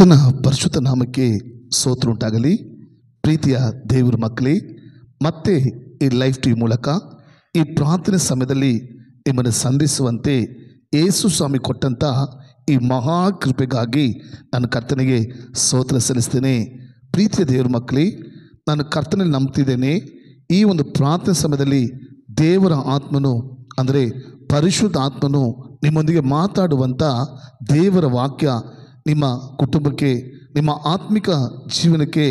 ಕರ್ತನ ಪರಿಶುದ್ಧ ನಾಮಕ್ಕೆ ಸ್ತೋತ್ರ ಉಂಟಾಗಲಿ. ಪ್ರೀತಿಯ ದೇವರ ಮಕ್ಕಳೇ, ಮತ್ತೆ ಈ ಲೈಫ್ ಟಿವಿ ಮೂಲಕ ಈ ಪ್ರಾರ್ಥನೆ ಸಮಯದಲ್ಲಿ ನಿಮ್ಮನ್ನು ಸಂಧಿಸುವಂತೆ ಯೇಸು ಸ್ವಾಮಿ ಕೊಟ್ಟಂಥ ಈ ಮಹಾ ಕೃಪೆಗಾಗಿ ನಾನು ಕರ್ತನಿಗೆ ಸ್ತೋತ್ರ ಸಲ್ಲಿಸ್ತೇನೆ. ಪ್ರೀತಿಯ ದೇವರ ಮಕ್ಕಳೇ, ನಾನು ಕರ್ತನಲ್ಲಿ ನಂಬ್ತಿದ್ದೇನೆ. ಈ ಒಂದು ಪ್ರಾರ್ಥನೆ ಸಮಯದಲ್ಲಿ ದೇವರ ಆತ್ಮನು ಅಂದರೆ ಪರಿಶುದ್ಧ ಆತ್ಮನು ನಿಮ್ಮೊಂದಿಗೆ ಮಾತಾಡುವಂಥ ದೇವರ ವಾಕ್ಯ ನಿಮ್ಮ ಕುಟುಂಬಕ್ಕೆ, ನಿಮ್ಮ ಆತ್ಮಿಕ ಜೀವನಕ್ಕೆ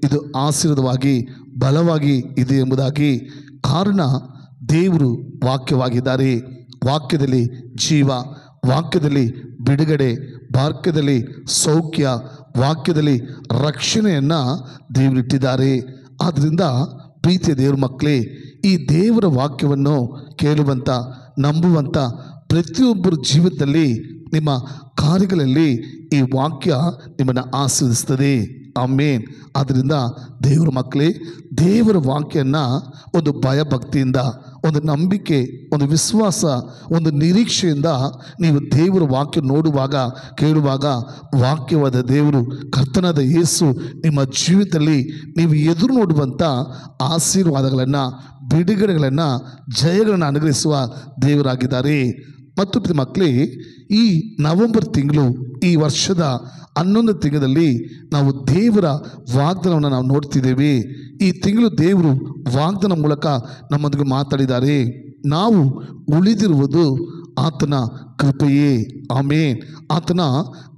ಇದು ಆಶೀರ್ವಾದವಾಗಿ ಬಲವಾಗಿ ಇದೆ ಎಂಬುದಾಗಿ. ಕಾರಣ ದೇವರು ವಾಕ್ಯವಾಗಿದ್ದಾರೆ. ವಾಕ್ಯದಲ್ಲಿ ಜೀವ, ವಾಕ್ಯದಲ್ಲಿ ಬಿಡುಗಡೆ, ವಾಕ್ಯದಲ್ಲಿ ಸೌಖ್ಯ, ವಾಕ್ಯದಲ್ಲಿ ರಕ್ಷಣೆಯನ್ನು ದೇವರಿಟ್ಟಿದ್ದಾರೆ. ಆದ್ದರಿಂದ ಪ್ರೀತಿಯ ದೇವರ ಮಕ್ಕಳೇ, ಈ ದೇವರ ವಾಕ್ಯವನ್ನು ಕೇಳುವಂಥ, ನಂಬುವಂಥ ಪ್ರತಿಯೊಬ್ಬರ ಜೀವಿತದಲ್ಲಿ, ನಿಮ್ಮ ಕಾರ್ಯಗಳಲ್ಲಿ ಈ ವಾಕ್ಯ ನಿಮ್ಮನ್ನು ಆಶೀರ್ವದಿಸ್ತದೆ. ಆಮೇನ್. ಆದ್ದರಿಂದ ದೇವರ ಮಕ್ಕಳೇ, ದೇವರ ವಾಕ್ಯವನ್ನು ಒಂದು ಭಯಭಕ್ತಿಯಿಂದ, ಒಂದು ನಂಬಿಕೆ, ಒಂದು ವಿಶ್ವಾಸ, ಒಂದು ನಿರೀಕ್ಷೆಯಿಂದ ನೀವು ದೇವರ ವಾಕ್ಯ ನೋಡುವಾಗ, ಕೇಳುವಾಗ, ವಾಕ್ಯವಾದ ದೇವರು ಕರ್ತನಾದ ಯೇಸು ನಿಮ್ಮ ಜೀವಿತದಲ್ಲಿ ನೀವು ಎದುರು ನೋಡುವಂಥ ಆಶೀರ್ವಾದಗಳನ್ನು, ಬಿಡುಗಡೆಗಳನ್ನು, ಜಯಗಳನ್ನು ಅನುಗ್ರಹಿಸುವ ದೇವರಾಗಿದ್ದಾರೆ. ಮತ್ತು ಮಕ್ಕಳೇ, ಈ ನವೆಂಬರ್ ತಿಂಗಳು, ಈ ವರ್ಷದ 11 ತಿಂಗಳಲ್ಲಿ ನಾವು ದೇವರ ವಾಗ್ದಾನವನ್ನು ನಾವು ನೋಡ್ತಿದ್ದೇವೆ. ಈ ತಿಂಗಳು ದೇವರು ವಾಗ್ದಾನ ಮೂಲಕ ನಮ್ಮೊಂದಿಗೆ ಮಾತಾಡಿದ್ದಾರೆ. ನಾವು ಉಳಿದಿರುವುದು ಆತನ ಕೃಪೆಯೇ. ಆಮೇನ್. ಆತನ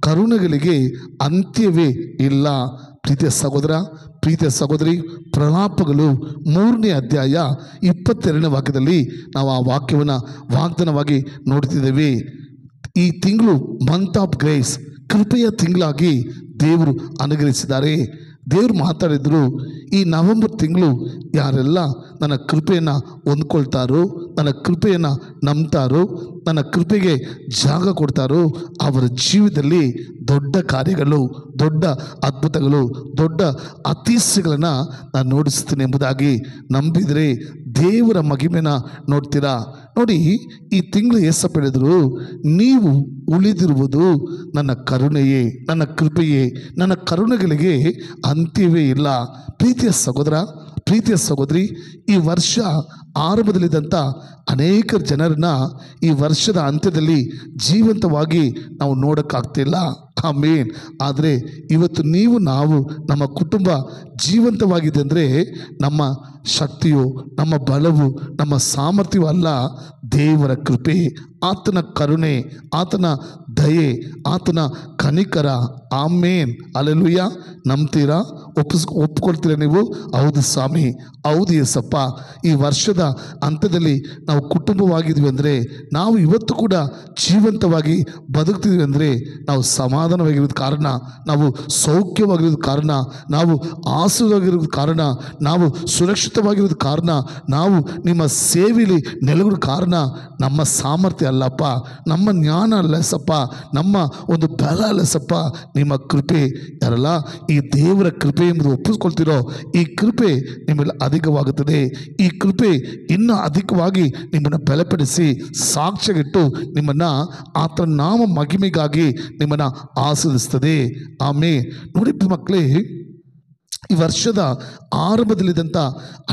ಕರುಣೆಗಳಿಗೆ ಅಂತ್ಯವೇ ಇಲ್ಲ. ಪ್ರೀತಿಯ ಸಹೋದರ, ಪ್ರೀತಿಯ ಸಹೋದರಿ, ಪ್ರಲಾಪಗಳು 3ನೇ ಅಧ್ಯಾಯ 22ನೇ ವಾಕ್ಯದಲ್ಲಿ ನಾವು ಆ ವಾಕ್ಯವನ್ನು ವಾಗ್ದಾನವಾಗಿ ನೋಡ್ತಿದ್ದೇವೆ. ಈ ತಿಂಗಳು ಮಂತ್ ಆಫ್ ಗ್ರೇಸ್, ಕೃಪೆಯ ತಿಂಗಳಾಗಿ ದೇವರು ಅನುಗ್ರಹಿಸಿದ್ದಾರೆ. ದೇವರು ಮಾತಾಡಿದ್ರು, ಈ ನವೆಂಬರ್ ತಿಂಗಳು ಯಾರೆಲ್ಲ ನನ್ನ ಕೃಪೆಯನ್ನು ಹೊಂದ್ಕೊಳ್ತಾರೋ, ನನ್ನ ಕೃಪೆಯನ್ನು ನಂಬ್ತಾರೋ, ನನ್ನ ಕೃಪೆಗೆ ಜಾಗ ಕೊಡ್ತಾರೋ, ಅವರ ಜೀವಿತದಲ್ಲಿ ದೊಡ್ಡ ಕಾರ್ಯಗಳು, ದೊಡ್ಡ ಅದ್ಭುತಗಳು, ದೊಡ್ಡ ಅತಿಶಯಗಳನ್ನು ನಾನು ನೋಡಿಸ್ತೀನಿ ಎಂಬುದಾಗಿ ನಂಬಿದರೆ ದೇವರ ಮಹಿಮೆನ ನೋಡ್ತೀರಾ. ನೋಡಿ, ಈ ತಿಂಗಳು ಏಸಪ್ಪ ಹೇಳಿದ್ರು, ನೀವು ಉಳಿದಿರುವುದು ನನ್ನ ಕರುಣೆಯೇ, ನನ್ನ ಕೃಪೆಯೇ, ನನ್ನ ಕರುಣೆಗಳಿಗೆ ಅಂತ್ಯವೇ ಇಲ್ಲ. ಪ್ರೀತಿಯ ಸಹೋದರ, ಪ್ರೀತಿಯ ಸಹೋದರಿ, ಈ ವರ್ಷ ಆರಂಭದಲ್ಲಿದ್ದಂಥ ಅನೇಕ ಜನರನ್ನ ಈ ವರ್ಷದ ಅಂತ್ಯದಲ್ಲಿ ಜೀವಂತವಾಗಿ ನಾವು ನೋಡೋಕ್ಕಾಗ್ತಿಲ್ಲ. ಆಮೇನ್. ಆದರೆ ಇವತ್ತು ನೀವು, ನಾವು, ನಮ್ಮ ಕುಟುಂಬ ಜೀವಂತವಾಗಿದೆ ಅಂದರೆ ನಮ್ಮ ಶಕ್ತಿಯು, ನಮ್ಮ ಬಲವು, ನಮ್ಮ ಸಾಮರ್ಥ್ಯವೂ ಅಲ್ಲ, ದೇವರ ಕೃಪೆ, ಆತನ ಕರುಣೆ, ಆತನ ದಯೆ, ಆತನ ಕನಿಕರ. ಆಮೇನ್. ಅಲ್ಲೆಲೂಯಾ. ನಂಬ್ತೀರಾ? ಒಪ್ಕೊಳ್ತೀರಾ ನೀವು? ಹೌದು ಸ್ವಾಮಿ, ಹೌದು ಯೇಸಪ್ಪ. ಈ ವರ್ಷದ ಅಂತ್ಯದಲ್ಲಿ ನಾವು ಕುಟುಂಬವಾಗಿದ್ವಿ ಅಂದರೆ, ನಾವು ಇವತ್ತು ಕೂಡ ಜೀವಂತವಾಗಿ ಬದುಕ್ತಿದ್ವಿ ಅಂದರೆ, ನಾವು ಸಮಾಧಾನವಾಗಿರೋದು ಕಾರಣ, ನಾವು ಸೌಖ್ಯವಾಗಿರೋದು ಕಾರಣ, ನಾವು ಆಸುವಾಗಿರೋದು ಕಾರಣ, ನಾವು ಸುರಕ್ಷಿತವಾಗಿರೋದು ಕಾರಣ, ನಾವು ನಿಮ್ಮ ಸೇವೆಯಲ್ಲಿ ನೆಲೆಗೊಳ್ಳೋ ಕಾರಣ ನಮ್ಮ ಸಾಮರ್ಥ್ಯ ಅಲ್ಲಪ್ಪ, ನಮ್ಮ ಜ್ಞಾನ ಅಲ್ಲಸಪ್ಪ, ನಮ್ಮ ಒಂದು ಬಲ ಅಲ್ಲಸಪ್ಪ, ನಿಮ್ಮ ಕೃಪೆ. ಯಾರಲ್ಲ ಈ ದೇವರ ಕೃಪೆ ಎಂಬುದು ಒಪ್ಪಿಸ್ಕೊಳ್ತಿರೋ, ಈ ಕೃಪೆ ನಿಮ್ಮಲ್ಲಿ ಅಧಿಕವಾಗುತ್ತದೆ. ಈ ಕೃಪೆ ಇನ್ನೂ ಅಧಿಕವಾಗಿ ನಿಮ್ಮನ್ನು ಬಲಪಡಿಸಿ ಸಾಕ್ಷ್ಯಗಿಟ್ಟು ನಿಮ್ಮನ್ನು ಆತನ ನಾಮ ಮಹಿಮೆಗಾಗಿ ನಿಮ್ಮನ್ನು ಆಸ್ವಾದಿಸ್ತದೆ. ಆಮೇಲೆ ನೋಡಿ ಮಕ್ಕಳೇ, ಈ ವರ್ಷದ ಆರಂಭದಲ್ಲಿದ್ದಂಥ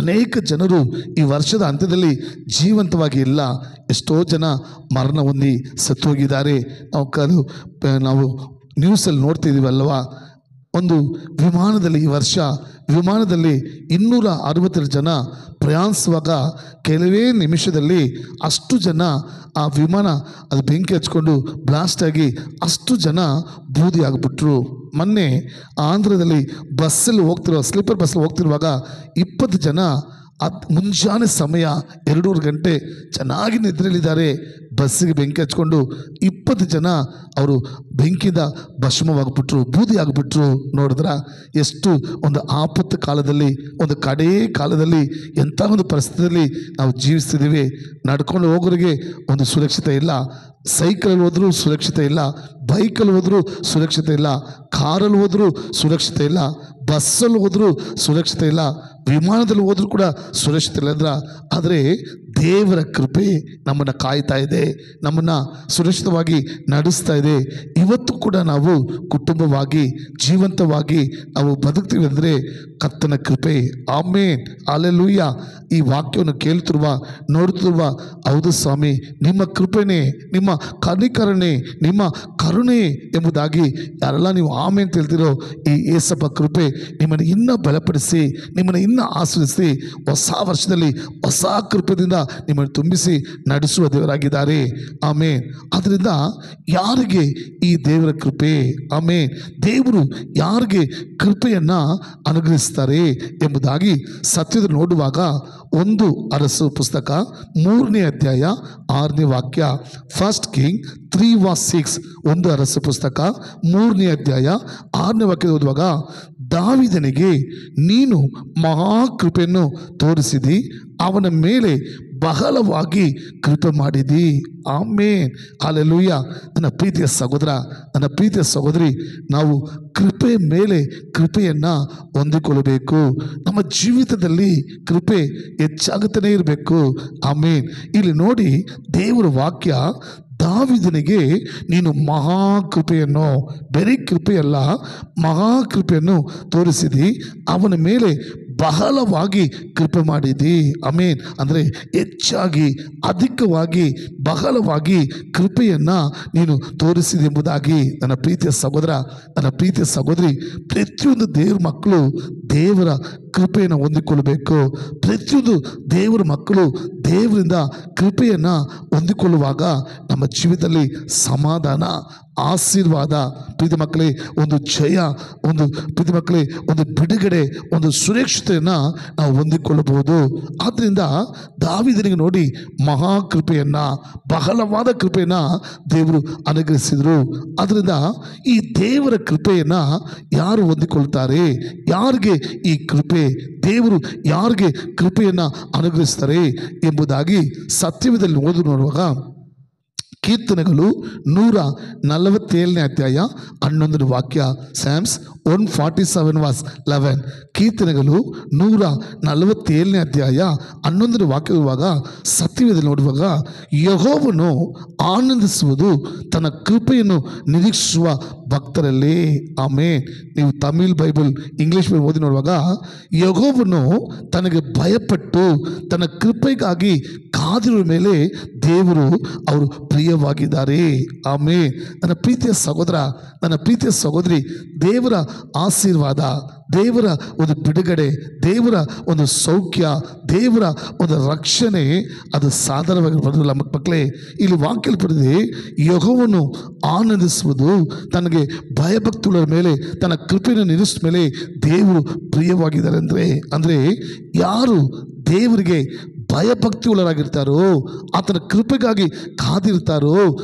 ಅನೇಕ ಜನರು ಈ ವರ್ಷದ ಅಂತ್ಯದಲ್ಲಿ ಜೀವಂತವಾಗಿ ಇಲ್ಲ. ಎಷ್ಟೋ ಜನ ಮರಣ ಹೊಂದಿ ಸತ್ತು ಹೋಗಿದ್ದಾರೆ. ನಾವು ನ್ಯೂಸಲ್ಲಿ ನೋಡ್ತಿದ್ದೀವಲ್ವ. ಒಂದು ವಿಮಾನದಲ್ಲಿ, ಈ ವರ್ಷ ವಿಮಾನದಲ್ಲಿ 262 ಜನ ಪ್ರಯಾಣಿಸುವಾಗ ಕೆಲವೇ ನಿಮಿಷದಲ್ಲಿ ಅಷ್ಟು ಜನ, ಆ ವಿಮಾನ ಅದು ಬೆಂಕಿ ಹಚ್ಕೊಂಡು ಬ್ಲಾಸ್ಟ್ ಆಗಿ ಅಷ್ಟು ಜನ ಬೂದಿ ಆಗಿಬಿಟ್ರು. ಮೊನ್ನೆ ಆಂಧ್ರದಲ್ಲಿ ಬಸ್ಸಲ್ಲಿ ಸ್ಲೀಪರ್ ಬಸ್ಸಲ್ಲಿ ಹೋಗ್ತಿರುವಾಗ 20 ಜನ ಮುಂಜಾನೆ ಸಮಯ 2 ಗಂಟೆ ಚೆನ್ನಾಗಿ ನಿದ್ರೆಯಲ್ಲಿದ್ದಾರೆ. ಬಸ್ಸಿಗೆ ಬೆಂಕಿ ಹಚ್ಕೊಂಡು 20 ಜನ ಅವರು ಬೆಂಕಿಯಿಂದ ಭಸ್ಮವಾಗಿಬಿಟ್ರು, ಬೂದಿ ಆಗಿಬಿಟ್ರು. ನೋಡಿದ್ರ ಎಷ್ಟು ಒಂದು ಆಪತ್ತು ಕಾಲದಲ್ಲಿ, ಒಂದು ಕಡೇ ಕಾಲದಲ್ಲಿ ಎಂಥ ಒಂದು ಪರಿಸ್ಥಿತಿಯಲ್ಲಿ ನಾವು ಜೀವಿಸ್ತಿದ್ದೀವಿ. ನಡ್ಕೊಂಡು ಹೋಗೋರಿಗೆ ಒಂದು ಸುರಕ್ಷತೆ ಇಲ್ಲ, ಸೈಕಲಲ್ಲಿ ಹೋದರೂ ಸುರಕ್ಷತೆ ಇಲ್ಲ, ಬೈಕಲ್ಲಿ ಹೋದರೂ ಸುರಕ್ಷತೆ ಇಲ್ಲ, ಕಾರಲ್ಲಿ ಹೋದರೂ ಸುರಕ್ಷತೆ ಇಲ್ಲ, ಬಸ್ಸಲ್ಲಿ ಹೋದರೂ ಸುರಕ್ಷತೆ ಇಲ್ಲ, ವಿಮಾನದಲ್ಲಿ ಹೋದ್ರೂ ಕೂಡ ಸುರಕ್ಷಿತ ಇಲ್ಲ. ಆದರೆ ದೇವರ ಕೃಪೆ ನಮ್ಮನ್ನು ಕಾಯ್ತಾ ಇದೆ, ನಮ್ಮನ್ನು ಸುರಕ್ಷಿತವಾಗಿ ನಡೆಸ್ತಾ ಇದೆ. ಇವತ್ತು ಕೂಡ ನಾವು ಕುಟುಂಬವಾಗಿ ಜೀವಂತವಾಗಿ ನಾವು ಬದುಕ್ತೀವಿ ಅಂದರೆ ಕರ್ತನ ಕೃಪೆ. ಆಮೇನ್, ಹಲ್ಲೆಲೂಯಾ. ಈ ವಾಕ್ಯವನ್ನು ಕೇಳ್ತಿರುವ ನೋಡ್ತಿರುವ, ಹೌದು ಸ್ವಾಮಿ, ನಿಮ್ಮ ಕೃಪೆನೇ, ನಿಮ್ಮ ಕನಿಕರಣೆ, ನಿಮ್ಮ ಕರುಣೆ ಎಂಬುದಾಗಿ ಯಾರೆಲ್ಲ ನೀವು ಆಮೇನ್ ಅಂತ ಹೇಳ್ತಿರೋ, ಈ ಏಸಪ್ಪ ಕೃಪೆ ನಿಮ್ಮನ್ನು ಇನ್ನೂ ಬಲಪಡಿಸಿ, ನಿಮ್ಮನ್ನು ಇನ್ನೂ ಆಶ್ರಯಿಸಿ, ಹೊಸ ವರ್ಷದಲ್ಲಿ ಹೊಸ ಕೃಪೆಯಿಂದ ನಿಮ್ಮನ್ನು ತುಂಬಿಸಿ ನಡೆಸುವ ದೇವರಾಗಿದ್ದಾರೆ. ಆಮೇನ್. ಆದ್ದರಿಂದ ಯಾರಿಗೆ ಈ ದೇವರ ಕೃಪೆ? ಆಮೇನ್. ದೇವರು ಯಾರಿಗೆ ಕೃಪೆಯನ್ನು ಅನುಗ್ರಹಿಸ್ತಾರೆ ಎಂಬುದಾಗಿ ಸತ್ಯದಲ್ಲಿ ನೋಡುವಾಗ 1 ಅರಸು ಪುಸ್ತಕ 3ನೇ ಅಧ್ಯಾಯ 6ನೇ ವಾಕ್ಯ. 1 King 3:6. 1 ಅರಸು ಪುಸ್ತಕ 3ನೇ ಅಧ್ಯಾಯ 6ನೇ ವಾಕ್ಯ ಓದುವಾಗ, ದಾವೀದನಿಗೆ ನೀನು ಮಹಾಕೃಪೆಯನ್ನು ತೋರಿಸಿದಿ, ಅವನ ಮೇಲೆ ಬಹಳವಾಗಿ ಕೃಪೆ ಮಾಡಿದಿ. ಆಮೇನ್, ಹಲ್ಲೆಲೂಯಾ. ನನ್ನ ಪ್ರೀತಿಯ ಸಹೋದರ, ನನ್ನ ಪ್ರೀತಿಯ ಸಹೋದರಿ, ನಾವು ಕೃಪೆ ಮೇಲೆ ಕೃಪೆಯನ್ನು ಹೊಂದಿಕೊಳ್ಳಬೇಕು. ನಮ್ಮ ಜೀವಿತದಲ್ಲಿ ಕೃಪೆ ಹೆಚ್ಚಾಗುತ್ತಲೇ ಇರಬೇಕು. ಆಮೇನ್. ಇಲ್ಲಿ ನೋಡಿ, ದೇವರ ವಾಕ್ಯ ದಾವೀದನಿಗೆ ನೀನು ಮಹಾಕೃಪೆಯನ್ನು, ಬರೀ ಕೃಪೆಯಲ್ಲ, ಮಹಾಕೃಪೆಯನ್ನು ತೋರಿಸಿದಿ, ಅವನ ಮೇಲೆ ಬಹಳವಾಗಿ ಕೃಪೆ ಮಾಡಿದಿ. ಆಮೇನ್. ಅಂದರೆ ಹೆಚ್ಚಾಗಿ, ಅಧಿಕವಾಗಿ, ಬಹಳವಾಗಿ ಕೃಪೆಯನ್ನು ನೀನು ತೋರಿಸಿದೆ ಎಂಬುದಾಗಿ. ನನ್ನ ಪ್ರೀತಿಯ ಸಹೋದರ, ನನ್ನ ಪ್ರೀತಿಯ ಸಹೋದರಿ, ಪ್ರತಿಯೊಂದು ದೇವ್ರ ಮಕ್ಕಳು ದೇವರ ಕೃಪೆಯನ್ನು ಹೊಂದಿಕೊಳ್ಳಬೇಕು. ಪ್ರತಿಯೊಂದು ದೇವರ ಮಕ್ಕಳು ದೇವರಿಂದ ಕೃಪೆಯನ್ನು ಹೊಂದಿಕೊಳ್ಳುವಾಗ ನಮ್ಮ ಜೀವಿತದಲ್ಲಿ ಸಮಾಧಾನ, ಆಶೀರ್ವಾದ, ಪ್ರೀತಿ ಮಕ್ಕಳೇ ಒಂದು ಜಯ, ಒಂದು ಪ್ರೀತಿ ಮಕ್ಕಳೇ ಒಂದು ಬಿಡುಗಡೆ, ಒಂದು ಸುರಕ್ಷತೆಯನ್ನು ನಾವು ಹೊಂದಿಕೊಳ್ಳಬಹುದು. ಆದ್ದರಿಂದ ದಾವೀದನಿಗೆ ನೋಡಿ ಮಹಾಕೃಪೆಯನ್ನು, ಬಹಳವಾದ ಕೃಪೆಯನ್ನು ದೇವರು ಅನುಗ್ರಹಿಸಿದರು. ಆದ್ದರಿಂದ ಈ ದೇವರ ಕೃಪೆಯನ್ನು ಯಾರು ಹೊಂದಿಕೊಳ್ತಾರೆ? ಯಾರಿಗೆ ಈ ಕೃಪೆ, ದೇವರು ಯಾರಿಗೆ ಕೃಪೆಯನ್ನು ಅನುಗ್ರಹಿಸ್ತಾರೆ ಎಂಬುದಾಗಿ ಸತ್ಯವೇದದಲ್ಲಿ ಓದಿ ನೋಡುವಾಗ, ಕೀರ್ತನೆಗಳು 147ನೇ ಅಧ್ಯಾಯ 11ನೇ ವಾಕ್ಯ. ಸ್ಯಾಮ್ಸ್ 147:11. ಕೀರ್ತನೆಗಳು 147ನೇ ಅಧ್ಯಾಯ 11ನೇ ವಾಕ್ಯವಿರುವಾಗ ಸತ್ಯವೇದದಲ್ಲಿ ನೋಡುವಾಗ, ಯೆಹೋವನು ಆನಂದಿಸುವುದು ತನ್ನ ಕೃಪೆಯನ್ನು ನಿರೀಕ್ಷಿಸುವ ಭಕ್ತರಲ್ಲಿ. ಆಮೇನ್. ನೀವು ತಮಿಳ್ ಬೈಬಲ್, ಇಂಗ್ಲೀಷ್ ಬೈಬಲ್ ಓದಿ ನೋಡುವಾಗ, ಯೆಹೋವನು ತನಗೆ ಭಯಪಟ್ಟು ತನ್ನ ಕೃಪೆಗಾಗಿ ಕಾದಿರುವ ಮೇಲೆ ದೇವರು ಅವರು ಪ್ರಿಯವಾಗಿದ್ದಾರೆ. ಆಮೇನ್. ನನ್ನ ಪ್ರೀತಿಯ ಸಹೋದರ, ನನ್ನ ಪ್ರೀತಿಯ ಸಹೋದರಿ, ದೇವರ ಆಶೀರ್ವಾದ, ದೇವರ ಒಂದು ಬಿಡುಗಡೆ, ದೇವರ ಒಂದು ಸೌಖ್ಯ, ದೇವರ ಒಂದು ರಕ್ಷಣೆ ಅದು ಸಾಧಾರಣವಾಗಿ ಬರೋದಿಲ್ಲ ಮಕ್ಕಳೇ. ಇಲ್ಲಿ ವಾಕ್ಯ ಪಡೆದು ಯೆಹೋವನು ಆನಂದಿಸುವುದು ತನಗೆ ಭಯಭಕ್ತಿಗಳ ಮೇಲೆ, ತನ್ನ ಕೃಪೆಯನ್ನು ನಿಲ್ಲಿಸಿದ ಮೇಲೆ ದೇವರು ಪ್ರಿಯವಾಗಿದ್ದಾರೆ. ಅಂದರೆ ಯಾರು ದೇವರಿಗೆ ಭಯಭಕ್ತಿ ಉಳ್ಳರಾಗಿರ್ತಾರೋ, ಆತನ ಕೃಪೆಗಾಗಿ ಕಾದಿರ್ತಾರೋ,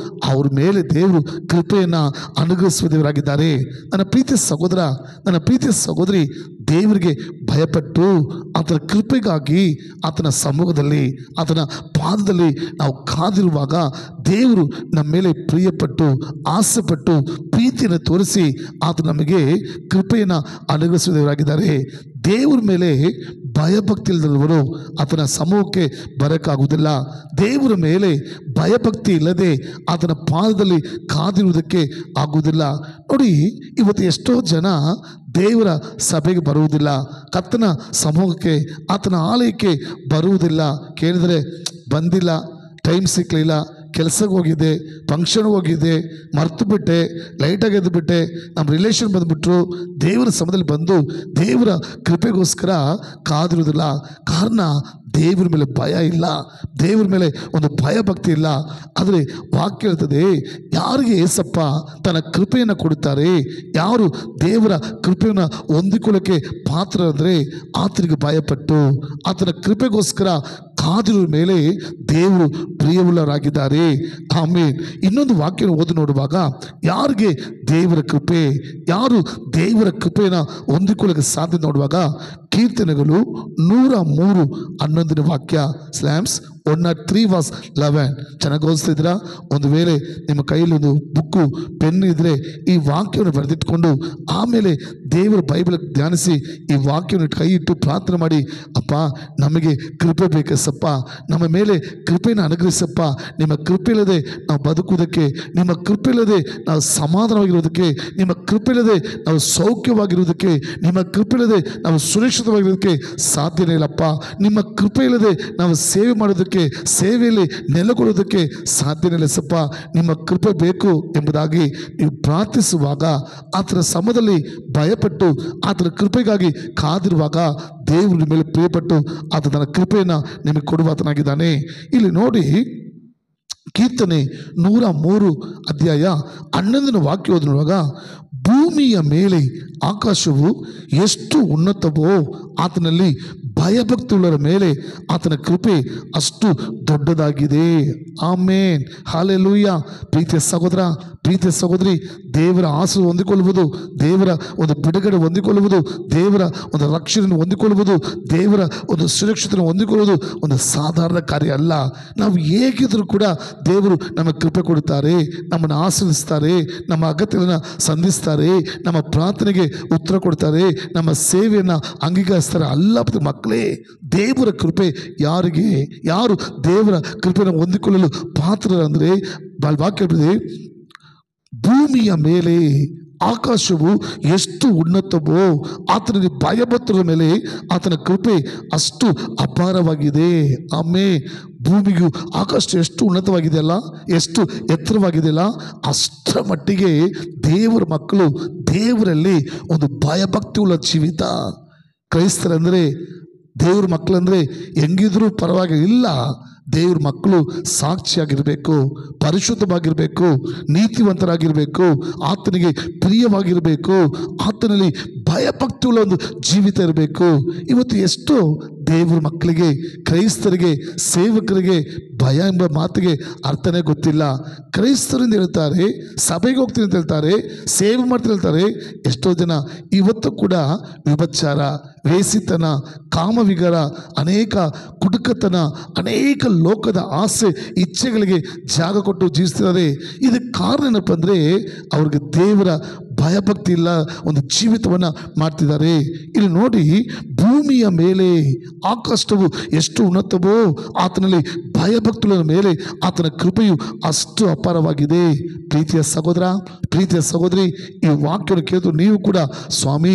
ಅವ್ರ ಮೇಲೆ ದೇವರು ಕೃಪೆಯನ್ನು ಅನುಗ್ರಹಿಸುವ ದೇವರಾಗಿದ್ದಾರೆ. ನನ್ನ ಪ್ರೀತಿಯ ಸಹೋದರ, ನನ್ನ ಪ್ರೀತಿಯ ಸಹೋದರಿ, ದೇವರಿಗೆ ಭಯಪಟ್ಟು ಆತನ ಕೃಪೆಗಾಗಿ ಆತನ ಸಮ್ಮುಖದಲ್ಲಿ, ಆತನ ಪಾದದಲ್ಲಿ ನಾವು ಕಾದಿರುವಾಗ ದೇವರು ನಮ್ಮ ಮೇಲೆ ಪ್ರಿಯಪಟ್ಟು, ಆಸೆಪಟ್ಟು, ಪ್ರೀತಿಯನ್ನು ತೋರಿಸಿ ಆತ ನಮಗೆ ಕೃಪೆಯನ್ನು ಅನುಗ್ರಹಿಸುವ ದೇವರಾಗಿದ್ದಾರೆ. ದೇವರ ಮೇಲೆ ಭಯಭಕ್ತಿ ಇಲ್ಲದವರು ಆತನ ಸಮೂಹಕ್ಕೆ ಬರೋಕ್ಕಾಗುವುದಿಲ್ಲ. ದೇವರ ಮೇಲೆ ಭಯಭಕ್ತಿ ಇಲ್ಲದೆ ಆತನ ಪಾದದಲ್ಲಿ ಕಾದಿರುವುದಕ್ಕೆ ಆಗುವುದಿಲ್ಲ. ನೋಡಿ, ಇವತ್ತು ಎಷ್ಟೋ ಜನ ದೇವರ ಸಭೆಗೆ ಬರುವುದಿಲ್ಲ, ಕರ್ತನ ಸಮೂಹಕ್ಕೆ, ಆತನ ಆಲಯಕ್ಕೆ ಬರುವುದಿಲ್ಲ. ಕೇಳಿದರೆ ಬಂದಿಲ್ಲ, ಟೈಮ್ ಸಿಕ್ಕಲಿಲ್ಲ, ಕೆಲಸಕ್ಕೆ ಹೋಗಿದ್ದೆ, ಫಂಕ್ಷನ್ಗೆ ಹೋಗಿದ್ದೆ, ಮರ್ತು ಬಿಟ್ಟೆ, ಲೈಟಾಗಿ ಎದ್ದುಬಿಟ್ಟೆ, ನಮ್ಮ ರಿಲೇಷನ್ ಬಂದುಬಿಟ್ರು, ದೇವರ ಸಮಯದಲ್ಲಿ ಬಂದು ದೇವರ ಕೃಪೆಗೋಸ್ಕರ ಕಾದಿರುವುದಿಲ್ಲ. ಕಾರಣ ದೇವರ ಮೇಲೆ ಭಯ ಇಲ್ಲ, ದೇವರ ಮೇಲೆ ಒಂದು ಭಯಭಕ್ತಿ ಇಲ್ಲ. ಆದರೆ ವಾಕ್ಯ ಹೇಳ್ತದೆ, ಯಾರಿಗೆ ಏಸಪ್ಪ ತನ್ನ ಕೃಪೆಯನ್ನು ಕೊಡುತ್ತಾರೆ, ಯಾರು ದೇವರ ಕೃಪೆಯನ್ನು ಹೊಂದಿಕೊಳ್ಳೋಕ್ಕೆ ಪಾತ್ರ ಅಂದರೆ ಆತನಿಗೆ ಭಯಪಟ್ಟು ಆತನ ಕೃಪೆಗೋಸ್ಕರ ಕಾದಿರುವ ಮೇಲೆ ದೇವರು ಪ್ರಿಯವುಳ್ಳವರಾಗಿದ್ದಾರೆ. ಆಮೇನ್. ಇನ್ನೊಂದು ವಾಕ್ಯ ಓದಿ ನೋಡುವಾಗ, ಯಾರಿಗೆ ದೇವರ ಕೃಪೆ, ಯಾರು ದೇವರ ಕೃಪೆಯನ್ನು ಹೊಂದಿಕೊಳ್ಳೋಕೆ ಸಾಧ್ಯ ನೋಡುವಾಗ, ಕೀರ್ತನೆಗಳು 103:11 ವಾಕ್ಯ. ಸ್ಲಾಮ್ಸ್ 103:11. ಚೆನ್ನಾಗಿ ಓದಿಸ್ತಿದ್ದೀರಾ? ಒಂದು ವೇಳೆ ನಿಮ್ಮ ಕೈಯಲ್ಲಿ ಒಂದು ಬುಕ್ಕು ಪೆನ್ ಇದ್ದರೆ ಈ ವಾಕ್ಯವನ್ನು ಬರೆದಿಟ್ಕೊಂಡು ಆಮೇಲೆ ದೇವರ ಬೈಬಲ್ ಧ್ಯಾನಿಸಿ ಈ ವಾಕ್ಯವನ್ನು ಕೈ ಇಟ್ಟು ಪ್ರಾರ್ಥನೆ ಮಾಡಿ, ಅಪ್ಪ ನಮಗೆ ಕೃಪೆ ಬೇಕಸಪ್ಪ, ನಮ್ಮ ಮೇಲೆ ಕೃಪೆಯನ್ನು ಅನುಗ್ರಹಿಸಪ್ಪ. ನಿಮ್ಮ ಕೃಪೆ ಇಲ್ಲದೆ ನಾವು ಬದುಕುವುದಕ್ಕೆ, ನಿಮ್ಮ ಕೃಪೆ ಇಲ್ಲದೆ ನಾವು ಸಮಾಧಾನವಾಗಿರುವುದಕ್ಕೆ, ನಿಮ್ಮ ಕೃಪೆ ಇಲ್ಲದೆ ನಾವು ಸೌಖ್ಯವಾಗಿರುವುದಕ್ಕೆ, ನಿಮ್ಮ ಕೃಪೆ ಇಲ್ಲದೆ ನಾವು ಸುರಕ್ಷಿತವಾಗಿರೋದಕ್ಕೆ ಸಾಧ್ಯನೇ ಇಲ್ಲಪ್ಪ. ನಿಮ್ಮ ಕೃಪೆ ಇಲ್ಲದೆ ನಾವು ಸೇವೆ ಮಾಡೋದಕ್ಕೆ, ಸೇವೆಯಲ್ಲಿ ನೆಲೆಗೊಳ್ಳೋದಕ್ಕೆ ಸಾಧ್ಯನೇ ಇಲ್ಲಸಪ್ಪ. ನಿಮ್ಮ ಕೃಪೆ ಬೇಕು ಎಂಬುದಾಗಿ ನೀವು ಪ್ರಾರ್ಥಿಸುವಾಗ, ಆತನ ಸಮಯದಲ್ಲಿ ಭಯಪಟ್ಟು ಆತನ ಕೃಪೆಗಾಗಿ ಕಾದಿರುವಾಗ ದೇವರು ನಿಮ್ಮ ಮೇಲೆ ಪ್ರಿಯಪಟ್ಟು ಆತ ತನ್ನ ಕೃಪೆಯನ್ನು ನಿಮಗೆ ಕೊಡುವಾತನಾಗಿದ್ದಾನೆ. ಇಲ್ಲಿ ನೋಡಿ, ಕೀರ್ತನೆ 103 ಅಧ್ಯಾಯ 11ನೇ ವಾಕ್ಯ ಓದುವಾಗ, ಭೂಮಿಯ ಮೇಲೆ ಆಕಾಶವು ಎಷ್ಟು ಉನ್ನತವೋ ಆತನಲ್ಲಿ ಭಯಭಕ್ತಿಯುಳ್ಳರ ಮೇಲೆ ಆತನ ಕೃಪೆ ಅಷ್ಟು ದೊಡ್ಡದಾಗಿದೆ. ಆಮೇನ್, ಹಾಲೆಲೂಯ. ಪ್ರೀತಿಯ ಸಹೋದರ, ಪ್ರೀತಿಯ ಸಹೋದರಿ, ದೇವರ ಆಸೆ ಹೊಂದಿಕೊಳ್ಳುವುದು, ದೇವರ ಒಂದು ಬಿಡುಗಡೆ ಹೊಂದಿಕೊಳ್ಳುವುದು, ದೇವರ ಒಂದು ರಕ್ಷಣೆಯನ್ನು ಹೊಂದಿಕೊಳ್ಳುವುದು, ದೇವರ ಒಂದು ಸುರಕ್ಷತೆಯನ್ನು ಹೊಂದಿಕೊಳ್ಳುವುದು ಒಂದು ಸಾಧಾರಣ ಕಾರ್ಯ ಅಲ್ಲ. ನಾವು ಹೇಗಿದ್ರೂ ಕೂಡ ದೇವರು ನಮಗೆ ಕೃಪೆ ಕೊಡುತ್ತಾರೆ, ನಮ್ಮನ್ನು ಆಶ್ರಯಿಸ್ತಾರೆ, ನಮ್ಮ ಅಗತ್ಯಗಳನ್ನು ಸಂಧಿಸ್ತಾರೆ, ನಮ್ಮ ಪ್ರಾರ್ಥನೆಗೆ ಉತ್ತರ ಕೊಡ್ತಾರೆ, ನಮ್ಮ ಸೇವೆಯನ್ನು ಅಂಗೀಕರಿಸ್ತಾರೆ. ಅಲ್ಲ ಮಕ್ಕಳೇ, ದೇವರ ಕೃಪೆ ಯಾರು ದೇವರ ಕೃಪೆಯನ್ನು ಹೊಂದಿಕೊಳ್ಳಲು ಪಾತ್ರರಂದರೆ, ವಾಕ್ಯ ಭೂಮಿಯ ಮೇಲೆ ಆಕಾಶವು ಎಷ್ಟು ಉನ್ನತವೋ ಆತನಿಗೆ ಭಯಭಕ್ತರ ಮೇಲೆ ಆತನ ಕೃಪೆ ಅಷ್ಟು ಅಪಾರವಾಗಿದೆ. ಆಮೇಲೆ ಭೂಮಿಗೂ ಆಕಾಶ ಎಷ್ಟು ಉನ್ನತವಾಗಿದೆಯಲ್ಲ, ಎಷ್ಟು ಎತ್ತರವಾಗಿದೆಯಲ್ಲ, ಅಷ್ಟರ ಮಟ್ಟಿಗೆ ದೇವರ ಮಕ್ಕಳು ದೇವರಲ್ಲಿ ಒಂದು ಭಯಭಕ್ತಿಯುಳ್ಳ ಜೀವಿತ. ಕ್ರೈಸ್ತರಂದರೆ, ದೇವ್ರ ಮಕ್ಕಳಂದರೆ ಹೆಂಗಿದ್ರೂ ಪರವಾಗಿಲ್ಲ, ದೇವ್ರ ಮಕ್ಕಳು ಸಾಕ್ಷಿಯಾಗಿರಬೇಕು, ಪರಿಶುದ್ಧವಾಗಿರಬೇಕು, ನೀತಿವಂತರಾಗಿರಬೇಕು, ಆತನಿಗೆ ಪ್ರಿಯವಾಗಿರಬೇಕು, ಆತನಲ್ಲಿ ಭಯಭಕ್ತಿಯುಳ್ಳ ಒಂದು ಜೀವಿತ ಇರಬೇಕು. ಇವತ್ತು ಎಷ್ಟೋ ದೇವ್ರ ಮಕ್ಕಳಿಗೆ, ಕ್ರೈಸ್ತರಿಗೆ, ಸೇವಕರಿಗೆ ಭಯ ಎಂಬ ಮಾತಿಗೆ ಅರ್ಥನೇ ಗೊತ್ತಿಲ್ಲ. ಕ್ರೈಸ್ತರಿಂದ ಹೇಳ್ತಾರೆ, ಸಭೆಗೆ ಹೋಗ್ತೀನಿ ಅಂತ ಹೇಳ್ತಾರೆ, ಸೇವೆ ಮಾಡ್ತೀನಿ ಹೇಳ್ತಾರೆ. ಎಷ್ಟೋ ಜನ ಇವತ್ತು ಕೂಡ ವಿಭಚಾರ, ವೇಸಿತನ, ಕಾಮವಿಗಾರ, ಅನೇಕ ಕುಡುಕತನ, ಅನೇಕ ಲೋಕದ ಆಸೆ ಇಚ್ಛೆಗಳಿಗೆ ಜಾಗ ಕೊಟ್ಟು ಜೀವಿಸ್ತಿದ್ದಾರೆ. ಇದಕ್ಕೆ ಕಾರಣ ಏನಪ್ಪ ಅಂದರೆ, ಅವ್ರಿಗೆ ದೇವರ ಭಯಭಕ್ತಿ ಇಲ್ಲ, ಒಂದು ಜೀವಿತವನ್ನು ಮಾಡ್ತಿದ್ದಾರೆ. ಇಲ್ಲಿ ನೋಡಿ, ಭೂಮಿಯ ಮೇಲೆ ಆಕಾಶವು ಎಷ್ಟು ಉನ್ನತವೋ ಆತನಲ್ಲಿ ಭಯಭಕ್ತಿಗಳ ಮೇಲೆ ಆತನ ಕೃಪೆಯು ಅಷ್ಟು ಅಪಾರವಾಗಿದೆ. ಪ್ರೀತಿಯ ಸಹೋದರ, ಪ್ರೀತಿಯ ಸಹೋದರಿ, ಈ ವಾಕ್ಯವನ್ನು ಕೇಳಿದ್ರು ನೀವು ಕೂಡ, ಸ್ವಾಮಿ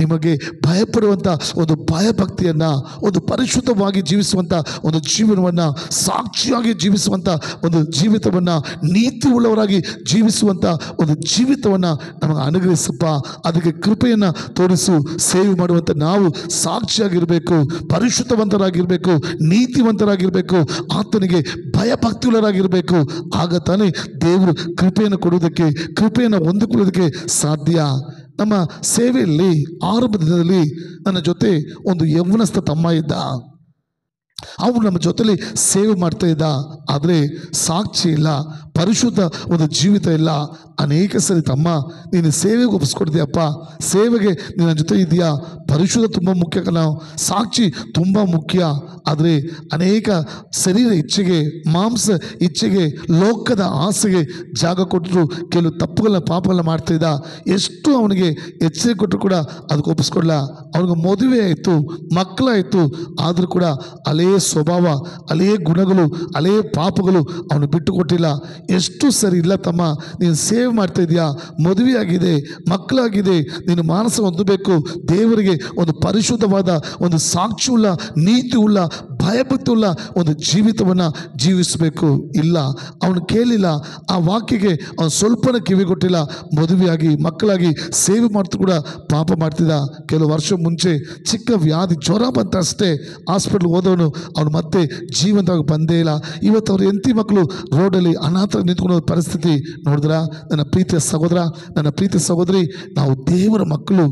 ನಿಮಗೆ ಭಯಪಡುವಂಥ ಒಂದು ಭಯಭಕ್ತಿಯನ್ನು, ಒಂದು ಪರಿಶುದ್ಧವಾಗಿ ಜೀವಿಸುವಂಥ ಒಂದು ಜೀವನವನ್ನು, ಸಾಕ್ಷಿಯಾಗಿ ಜೀವಿಸುವಂಥ ಒಂದು ಜೀವಿತವನ್ನು, ನೀತಿ ಉಳ್ಳವರಾಗಿ ಜೀವಿಸುವಂಥ ಒಂದು ಜೀವಿತವನ್ನು ನಮಗೆ ಅನುಗ್ರಹಿಸಪ್ಪ. ಅದಕ್ಕೆ ಕೃಪೆಯನ್ನು ತೋರಿಸು. ಸೇವೆ ಮಾಡುವಂಥ ನಾವು ಸಾಕ್ಷಿಯಾಗಿರಬೇಕು, ಪರಿಶುದ್ಧವಂತರಾಗಿರಬೇಕು, ನೀತಿವಂತರಾಗಿರಬೇಕು, ಆತನಿಗೆ ಭಯಭಕ್ತಿಯುಳ್ಳರಾಗಿರಬೇಕು. ಆಗ ತಾನೇ ದೇವರು ಕೃಪೆಯನ್ನು ಕೊಡುವುದಕ್ಕೆ, ಕೃಪೆಯನ್ನು ಹೊಂದಿಕೊಳ್ಳೋದಕ್ಕೆ ಸಾಧ್ಯ. ನಮ್ಮ ಸೇವೆಯಲ್ಲಿ ಆರಂಭದ ದಿನದಲ್ಲಿ ನನ್ನ ಜೊತೆ ಒಂದು ಯೌವನಸ್ಥ ತಮ್ಮ ಇದ್ದ. ಅವನು ನಮ್ಮ ಜೊತೆಲಿ ಸೇವೆ ಮಾಡ್ತಾ ಇದ್ದ, ಆದರೆ ಸಾಕ್ಷಿ ಇಲ್ಲ, ಪರಿಶುದ್ಧ ಒಂದು ಜೀವಿತ ಇಲ್ಲ. ಅನೇಕ ಸರಿ, ತಮ್ಮ ನೀನು ಸೇವೆಗೆ ಒಪ್ಪಿಸ್ಕೊಡ್ತೀಯಪ್ಪ, ಸೇವೆಗೆ ನಿನ್ನ ಜೊತೆ ಇದೆಯಾ, ಪರಿಶುದ್ಧ ತುಂಬ ಮುಖ್ಯ ಕಣ, ಸಾಕ್ಷಿ ತುಂಬ ಮುಖ್ಯ. ಆದರೆ ಅನೇಕ ಶರೀರ ಇಚ್ಛೆಗೆ, ಮಾಂಸ ಇಚ್ಛೆಗೆ, ಲೋಕದ ಆಸೆಗೆ ಜಾಗ ಕೊಟ್ಟರು ಕೆಲವು ತಪ್ಪುಗಳನ್ನ, ಪಾಪಗಳನ್ನ ಮಾಡ್ತಾ ಇದ್ದ. ಎಷ್ಟು ಅವನಿಗೆ ಎಚ್ಚರಿಕೆ ಕೊಟ್ಟರು ಕೂಡ ಅದಕ್ಕೆ ಒಪ್ಪಿಸ್ಕೊಡ್ಲ. ಅವನಿಗೆ ಮದುವೆ ಆಯಿತು, ಮಕ್ಕಳಾಯಿತು, ಆದರೂ ಕೂಡ ಅಲೇ ಸ್ವಭಾವ, ಅಲೇ ಗುಣಗಳು, ಅಲೇ ಪಾಪಗಳು ಅವನು ಬಿಟ್ಟು ಕೊಟ್ಟಿಲ್ಲ. ಎಷ್ಟು ಸರಿ ಇಲ್ಲ ತಮ್ಮ, ನೀನು ಸೇವೆ ಮಾಡ್ತಾ ಇದೆಯಾ, ಮದುವೆ ಆಗಿದೆ, ಮಕ್ಕಳಾಗಿದೆ, ನೀನು ಮಾನಸ ಹೊಂದಬೇಕು, ದೇವರಿಗೆ ಒಂದು ಪರಿಶುದ್ಧವಾದ, ಒಂದು ಸಾಕ್ಷಿಯುಳ್ಳ, ನೀತಿಯುಳ್ಳ, ಭಯಭಕ್ತಿಯುಳ್ಳ ಒಂದು ಜೀವಿತವನ್ನು ಜೀವಿಸಬೇಕು. ಇಲ್ಲ, ಅವನು ಕೇಳಿಲ್ಲ, ಆ ವಾಕ್ಯಗೆ ಅವನು ಸ್ವಲ್ಪನ ಕಿವಿಗೊಟ್ಟಿಲ್ಲ. ಮದುವೆಯಾಗಿ ಮಕ್ಕಳಾಗಿ ಸೇವೆ ಮಾಡ್ತಾ ಕೂಡ ಪಾಪ ಮಾಡ್ತಿದ್ದ. ಕೆಲವು ವರ್ಷ ಮುಂಚೆ ಚಿಕ್ಕ ವ್ಯಾಧಿ, ಜ್ವರ ಬಂತ ಅಷ್ಟೇ, ಹಾಸ್ಪಿಟ್ಲ್ಗೆ ಹೋದವನು ಅವನು ಮತ್ತೆ ಜೀವಂತವಾಗಿ ಬಂದೇ ಇಲ್ಲ. ಇವತ್ತು ಅವ್ರ ಹೆಂಡತಿ ಮಕ್ಕಳು ರೋಡಲ್ಲಿ ಅನಾಥ ನಿಂತ್ಕೊಳ್ಳೋ ಪರಿಸ್ಥಿತಿ ನೋಡಿದ್ರ? ನನ್ನ ಪ್ರೀತಿಯ ಸಹೋದರ, ನನ್ನ ಪ್ರೀತಿಯ ಸಹೋದರಿ, ನಾವು ದೇವರ ಮಕ್ಕಳು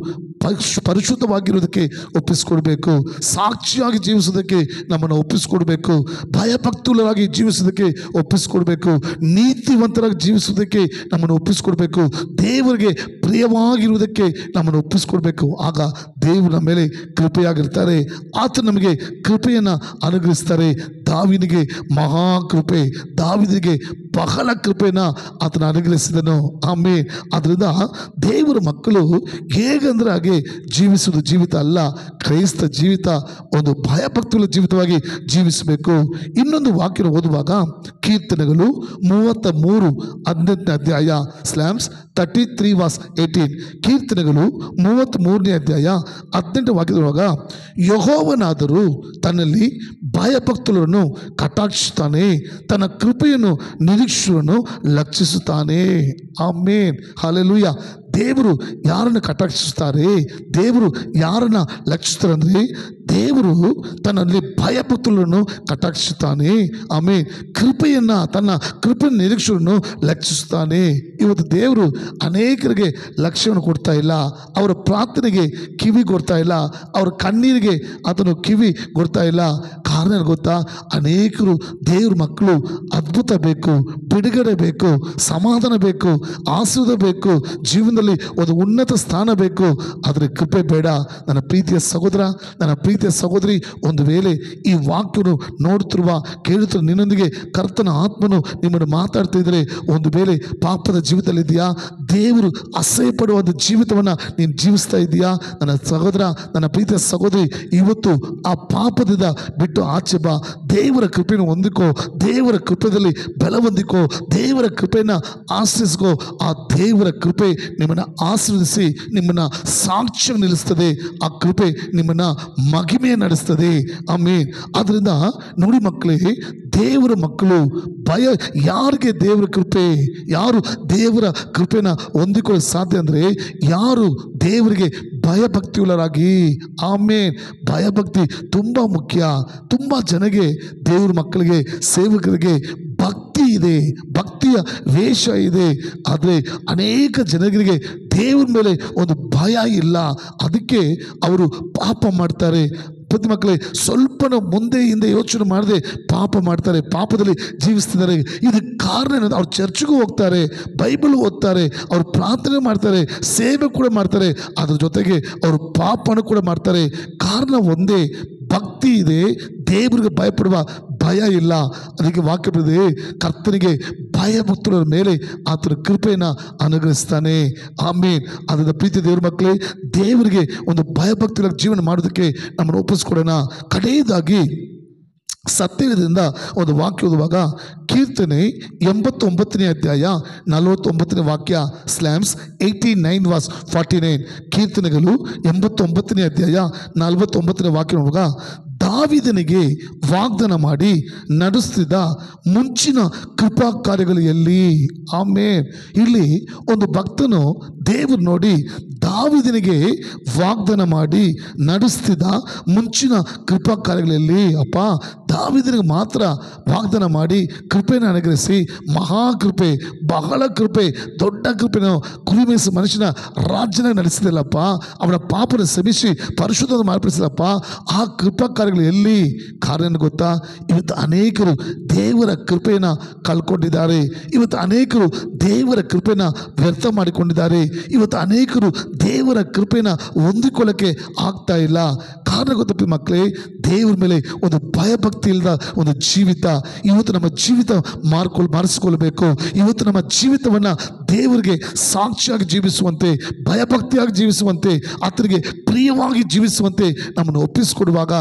ಪರಿಶುದ್ಧವಾಗಿರೋದಕ್ಕೆ ಒಪ್ಪಿಸ್ಕೊಡ್ಬೇಕು, ಸಾಕ್ಷಿಯಾಗಿ ಜೀವಿಸೋದಕ್ಕೆ ನಮ್ಮನ್ನು ಒಪ್ಪಿಸ್ಕೊಡ್ಬೇಕು, ಭಯಭಕ್ತಿಯುಳ್ಳರಾಗಿ ಜೀವಿಸೋದಕ್ಕೆ ಒಪ್ಪಿಸ್ಕೊಡ್ಬೇಕು, ನೀತಿವಂತರಾಗಿ ಜೀವಿಸೋದಕ್ಕೆ ನಮ್ಮನ್ನು ಒಪ್ಪಿಸ್ಕೊಡ್ಬೇಕು, ದೇವರಿಗೆ ಪ್ರಿಯವಾಗಿರುವುದಕ್ಕೆ ನಮ್ಮನ್ನು ಒಪ್ಪಿಸ್ಕೊಡ್ಬೇಕು. ಆಗ ದೇವರು ನಮ್ಮ ಮೇಲೆ ಕೃಪೆಯಾಗಿರ್ತಾರೆ, ಆತ ನಮಗೆ ಕೃಪೆಯನ್ನು ಅನುಗ್ರಹಿಸ್ತಾರೆ. ದಾವಿನಿಗೆ ಮಹಾಕೃಪೆ, ದಾವಿದಿಗೆ ಬಹಳ ಕೃಪೆನ ಆತನ ಅನುಗ್ರಹಿಸಿದನು. ಆಮೇಲೆ ಅದರಿಂದ ದೇವರ ಮಕ್ಕಳು ಹೇಗಂದ್ರೆ ಹಾಗೆ ಜೀವಿಸುವುದು ಜೀವಿತ ಅಲ್ಲ. ಕ್ರೈಸ್ತ ಜೀವಿತ ಒಂದು ಭಯಭಕ್ತಿಗಳ ಜೀವಿತವಾಗಿ ಜೀವಿಸಬೇಕು. ಇನ್ನೊಂದು ವಾಕ್ಯ ಓದುವಾಗ ಕೀರ್ತನೆಗಳು 33 ಅಧ್ಯಾಯ ಸ್ಲ್ಯಾಮ್ಸ್ 33:18. ಕೀರ್ತನೆಗಳು 33ನೇ ಅಧ್ಯಾಯ 18 ವಾಕ್ಯದೊಳಗ, ಯೆಹೋವನಾದರೂ ತನ್ನಲ್ಲಿ ಭಯಭಕ್ತರನ್ನು ಕಟಾಕ್ಷಿಸುತ್ತಾನೆ, ತನ್ನ ಕೃಪೆಯನ್ನು ನಿರೀಕ್ಷೆಯನ್ನು ಲಕ್ಷಿಸುತ್ತಾನೆ. ಆಮೇನ್, ಹಲ್ಲೆಲೂಯಾ. ದೇವರು ಯಾರನ್ನು ಕಟಾಕ್ಷಿಸುತ್ತಾರೆ, ದೇವರು ಯಾರನ್ನು ಲಕ್ಷಿಸ್ತಾರೆ ಅಂದರೆ ದೇವರು ತನ್ನಲ್ಲಿ ಭಯಭಕ್ತರನ್ನು ಕಟಾಕ್ಷಿಸುತ್ತಾನೆ. ಆಮೇಲೆ ಕೃಪೆಯನ್ನು, ತನ್ನ ಕೃಪೆಯ ನಿರೀಕ್ಷೆಯನ್ನು ಲಕ್ಷಿಸುತ್ತಾನೆ. ಇವತ್ತು ದೇವರು ಅನೇಕರಿಗೆ ಲಕ್ಷ್ಯವನ್ನು ಕೊಡ್ತಾ ಇಲ್ಲ, ಅವರ ಪ್ರಾರ್ಥನೆಗೆ ಕಿವಿ ಕೊಡ್ತಾ ಇಲ್ಲ, ಅವರ ಕಣ್ಣೀರಿಗೆ ಆತನು ಕಿವಿ ಕೊಡ್ತಾ ಇಲ್ಲ. ಕಾರಣ ಗೊತ್ತಾ? ಅನೇಕರು ದೇವ್ರ ಮಕ್ಕಳು ಅದ್ಭುತ ಬೇಕು, ಬಿಡುಗಡೆ ಬೇಕು, ಸಮಾಧಾನ ಬೇಕು, ಆಶೀರ್ವಾದ ಬೇಕು, ಜೀವನದಲ್ಲಿ ಒಂದು ಉನ್ನತ ಸ್ಥಾನ ಬೇಕು. ಆದರೆ ಕೃಪೆ ಬೇಡ. ನನ್ನ ಪ್ರೀತಿಯ ಸಹೋದರ, ನನ್ನ ಪ್ರೀತಿಯ ಸಹೋದರಿ, ಒಂದು ವೇಳೆ ಈ ವಾಕ್ಯವನ್ನು ನೋಡುತ್ತಿರುವ ಕೇಳುತ್ತಿರುವ ನಿನ್ನೊಂದಿಗೆ ಕರ್ತನ ಆತ್ಮನು ನಿಮ್ಮನ್ನು ಮಾತಾಡ್ತಿದ್ರೆ, ಒಂದು ವೇಳೆ ಪಾಪದ ಜೀವಿತದಲ್ಲಿದೆಯಾ, ದೇವರು ಅಸಹ್ಯ ಪಡುವ ಒಂದು ಜೀವಿತವನ್ನು ನೀನು ಜೀವಿಸ್ತಾ ಇದೆಯಾ? ನನ್ನ ಸಹೋದರ, ನನ್ನ ಪ್ರೀತಿಯ ಸಹೋದರಿ, ಇವತ್ತು ಆ ಪಾಪದಿಂದ ಬಿಟ್ಟು ಆಚೆ ಬಾ. ದೇವರ ಕೃಪೆಯನ್ನು ಹೊಂದಿಕೋ, ದೇವರ ಕೃಪೆಯಲ್ಲಿ ಬಲ ಹೊಂದಿಕೋ, ದೇವರ ಕೃಪೆಯನ್ನು ಆಶ್ರಯಿಸ್ಕೋ. ಆ ದೇವರ ಕೃಪೆ ನಿಮ್ಮನ್ನು ಆಶೀರ್ವದಿಸಿ ನಿಮ್ಮನ್ನು ಸಾಕ್ಷಿ ನಿಲ್ಲಿಸ್ತದೆ. ಆ ಕೃಪೆ ನಿಮ್ಮನ್ನು ಮಹಿಮೆ ನಡೆಸ್ತದೆ. ಆಮೇಲೆ ಅದರಿಂದ ನೋಡಿ ಮಕ್ಕಳೇ, ದೇವರ ಮಕ್ಕಳು ಭಯ, ಯಾರಿಗೆ ದೇವರ ಕೃಪೆ, ಯಾರು ದೇವರ ಕೃಪೆನ ಹೊಂದಿಕೊಳ್ಳಲು ಸಾಧ್ಯ ಅಂದರೆ ಯಾರು ದೇವರಿಗೆ ಭಯಭಕ್ತಿಯುಳ್ಳರಾಗಿ. ಆಮೇಲೆ ಭಯಭಕ್ತಿ ತುಂಬ ಮುಖ್ಯ. ತುಂಬ ಜನಗೆ, ದೇವ್ರ ಮಕ್ಕಳಿಗೆ, ಸೇವಕರಿಗೆ ಭಕ್ತಿ ಇದೆ, ಭಕ್ತಿಯ ವೇಷ ಇದೆ. ಆದರೆ ಅನೇಕ ಜನರಿಗೆ ದೇವ್ರ ಮೇಲೆ ಒಂದು ಭಯ ಇಲ್ಲ. ಅದಕ್ಕೆ ಅವರು ಪಾಪ ಮಾಡ್ತಾರೆ. ಪ್ರತಿ ಮಕ್ಕಳೇ ಸ್ವಲ್ಪನೂ ಮುಂದೆ ಹಿಂದೆ ಯೋಚನೆ ಮಾಡದೆ ಪಾಪ ಮಾಡ್ತಾರೆ, ಪಾಪದಲ್ಲಿ ಜೀವಿಸ್ತಿದ್ದಾರೆ. ಇದಕ್ಕೆ ಕಾರಣ ಏನಂದ್ರೆ ಅವ್ರು ಚರ್ಚ್ಗೂ ಹೋಗ್ತಾರೆ, ಬೈಬಲ್ ಓದ್ತಾರೆ, ಅವ್ರು ಪ್ರಾರ್ಥನೆ ಮಾಡ್ತಾರೆ, ಸೇವೆ ಕೂಡ ಮಾಡ್ತಾರೆ, ಅದ್ರ ಜೊತೆಗೆ ಅವರು ಪಾಪನೂ ಕೂಡ ಮಾಡ್ತಾರೆ. ಕಾರಣ ಒಂದೇ, ಭಕ್ತಿ ಇದೆ, ದೇವರಿಗೆ ಭಯಪಡುವ ಭಯ ಇಲ್ಲ. ಅದಕ್ಕೆ ವಾಕ್ಯ ಬರೆದಿದೆ, ಕರ್ತನಿಗೆ ಭಯಭಕ್ತರ ಮೇಲೆ ಆತನ ಕೃಪೆಯನ್ನು ಅನುಗ್ರಹಿಸ್ತಾನೆ. ಆಮೇಲೆ ಅದರ ಪ್ರೀತಿ ದೇವ್ರ ಮಕ್ಕಳೇ, ದೇವರಿಗೆ ಒಂದು ಭಯಭಕ್ತಿ ಜೀವನ ಮಾಡೋದಕ್ಕೆ ನಮ್ಮನ್ನು ಒಪ್ಪಿಸ್ಕೊಡೋಣ. ಕಡೆಯದಾಗಿ ಸತ್ಯದಿಂದ ಒಂದು ವಾಕ್ಯ ಓದುವಾಗ ಕೀರ್ತನೆ 89ನೇ ಅಧ್ಯಾಯ 49ನೇ ವಾಕ್ಯ ಸ್ಲ್ಯಾಮ್ಸ್ 89:49. ಕೀರ್ತನೆಗಳು 89ನೇ ಅಧ್ಯಾಯ 49ನೇ ವಾಕ್ಯ ನೋಡುವಾಗ, ದಾವೀದನಿಗೆ ವಾಗ್ದಾನ ಮಾಡಿ ನಡೆಸ್ತಿದ್ದ ಮುಂಚಿನ ಕೃಪಾ ಕಾರ್ಯಗಳು ಎಲ್ಲಿ? ಆಮೇಲೆ ಇಲ್ಲಿ ಒಂದು ಭಕ್ತನು ದೇವರು ನೋಡಿ ದಾವೀದನಿಗೆ ವಾಗ್ದಾನ ಮಾಡಿ ನಡೆಸ್ತಿದ್ದ ಮುಂಚಿನ ಕೃಪಾ ಕಾರ್ಯಗಳಲ್ಲಿ. ಅಪ್ಪ, ದಾವೀದನಿಗೆ ಮಾತ್ರ ವಾಗ್ದಾನ ಮಾಡಿ ಕೃಪೆನ ಅನುಗ್ರಹಿಸಿ ಮಹಾಕೃಪೆ, ಬಹಳ ಕೃಪೆ, ದೊಡ್ಡ ಕೃಪೆನ ಕುರಿಮೇಯಿಸಿ ಮನುಷ್ಯನ ರಾಜ್ಯನ ನಡೆಸಿದಲ್ಲಪ್ಪ. ಅವನ ಪಾಪನ ಶ್ರಮಿಸಿ ಪರಿಶುದ್ಧ ಮಾರ್ಪಡಿಸಿದಪ್ಪ. ಆ ಕೃಪಾ ಕಾರ್ಯಗಳು ಎಲ್ಲಿ? ಕಾರಣ ಗೊತ್ತಾ? ಇವತ್ತು ಅನೇಕರು ದೇವರ ಕೃಪೆಯನ್ನು ಕಳ್ಕೊಂಡಿದ್ದಾರೆ. ಇವತ್ತು ಅನೇಕರು ದೇವರ ಕೃಪೆನ ವ್ಯರ್ಥ ಮಾಡಿಕೊಂಡಿದ್ದಾರೆ. ಇವತ್ತು ಅನೇಕರು ದೇವರ ಕೃಪೆನ ಹೊಂದಿಕೊಳ್ಳಕ್ಕೆ ಆಗ್ತಾ ಇಲ್ಲ. ಕಾರಣ ಗೊತ್ತಪ್ಪ ಮಕ್ಕಳೇ, ದೇವರ ಮೇಲೆ ಒಂದು ಭಯಭಕ್ತಿ ಇಲ್ಲದ ಒಂದು ಜೀವಿತ. ಇವತ್ತು ನಮ್ಮ ಜೀವಿತ ಮಾರಿಸಿಕೊಳ್ಬೇಕು. ಇವತ್ತು ನಮ್ಮ ಜೀವಿತವನ್ನು ದೇವರಿಗೆ ಸಾಕ್ಷಿಯಾಗಿ ಜೀವಿಸುವಂತೆ, ಭಯಭಕ್ತಿಯಾಗಿ ಜೀವಿಸುವಂತೆ, ಆತನಿಗೆ ಪ್ರಿಯವಾಗಿ ಜೀವಿಸುವಂತೆ ನಮ್ಮನ್ನು ಒಪ್ಪಿಸಿಕೊಡುವಾಗ